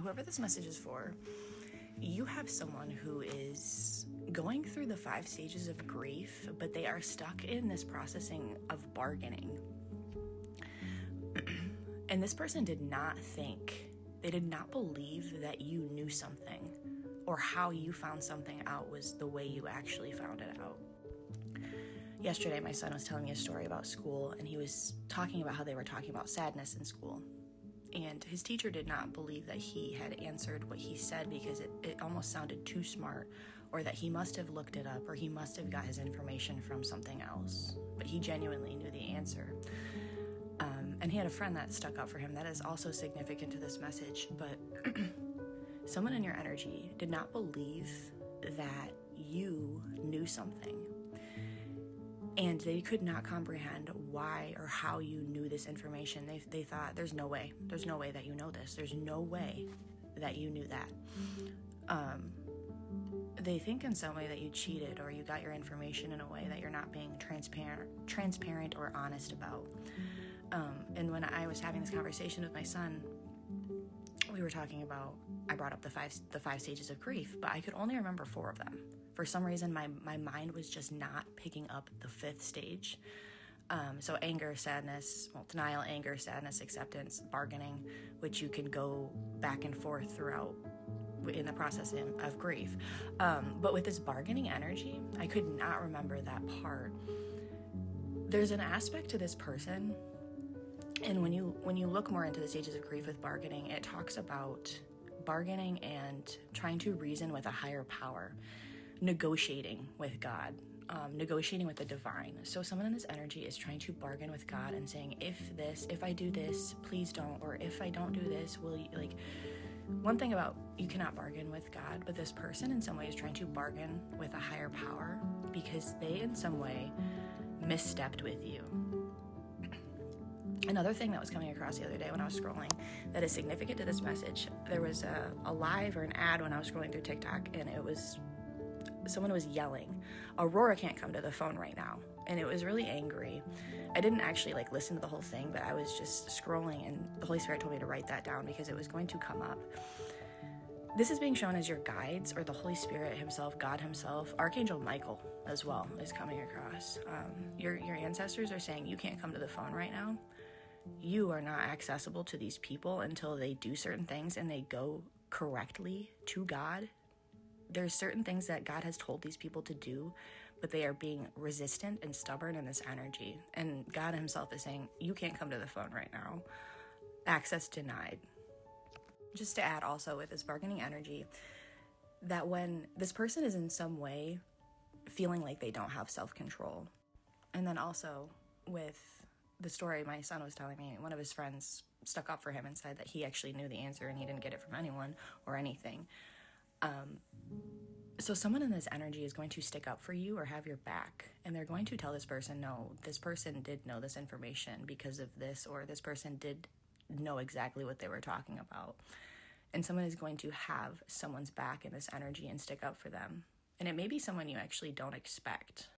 whoever this message is for, you have someone who is going through the 5 stages of grief, but they are stuck in this processing of bargaining. And this person did not believe that you knew something, or how you found something out was the way you actually found it out. Yesterday, my son was telling me a story about school, and he was talking about how they were talking about sadness in school. And his teacher did not believe that he had answered what he said because it almost sounded too smart, or that he must have looked it up, or he must have got his information from something else. But he genuinely knew the answer. And he had a friend that stuck up for him. That is also significant to this message. But someone in your energy did not believe that you knew something. And they could not comprehend why or how you knew this information. They thought, there's no way that you know this. There's no way that you knew that. They think in some way that you cheated, or you got your information in a way that you're not being transparent or honest about. And when I was having this conversation with my son, we were talking about, I brought up the five stages of grief, but I could only remember 4 of them. For some reason, my mind was just not picking up the 5th stage. So anger, sadness, denial, anger, sadness, acceptance, bargaining, which you can go back and forth throughout in the process of grief. But with this bargaining energy, I could not remember that part. There's an aspect to this person, and when you look more into the stages of grief with bargaining, it talks about bargaining and trying to reason with a higher power, negotiating with God, negotiating with the divine. So someone in this energy is trying to bargain with God and saying, if I do this, please don't, or if I don't do this, will you, like, one thing about, you cannot bargain with God, but this person in some way is trying to bargain with a higher power because they in some way misstepped with you. Another thing that was coming across the other day when I was scrolling that is significant to this message, there was a live or an ad when I was scrolling through TikTok, and it was, someone was yelling, "Aurora can't come to the phone right now." And it was really angry. I didn't actually listen to the whole thing, but I was just scrolling, and the Holy Spirit told me to write that down because it was going to come up. This is being shown as your guides, or the Holy Spirit himself, God himself. Archangel Michael as well is coming across. Your ancestors are saying, you can't come to the phone right now. You are not accessible to these people until they do certain things and they go correctly to God. There's certain things that God has told these people to do, but they are being resistant and stubborn in this energy. And God himself is saying, you can't come to the phone right now. Access denied. Just to add also with this bargaining energy, that when this person is in some way feeling like they don't have self-control, and then also with the story my son was telling me, one of his friends stuck up for him and said that he actually knew the answer and he didn't get it from anyone or anything. So someone in this energy is going to stick up for you or have your back, and they're going to tell this person, no, this person did know this information because of this, or this person did know exactly what they were talking about. And someone is going to have someone's back in this energy and stick up for them. And it may be someone you actually don't expect.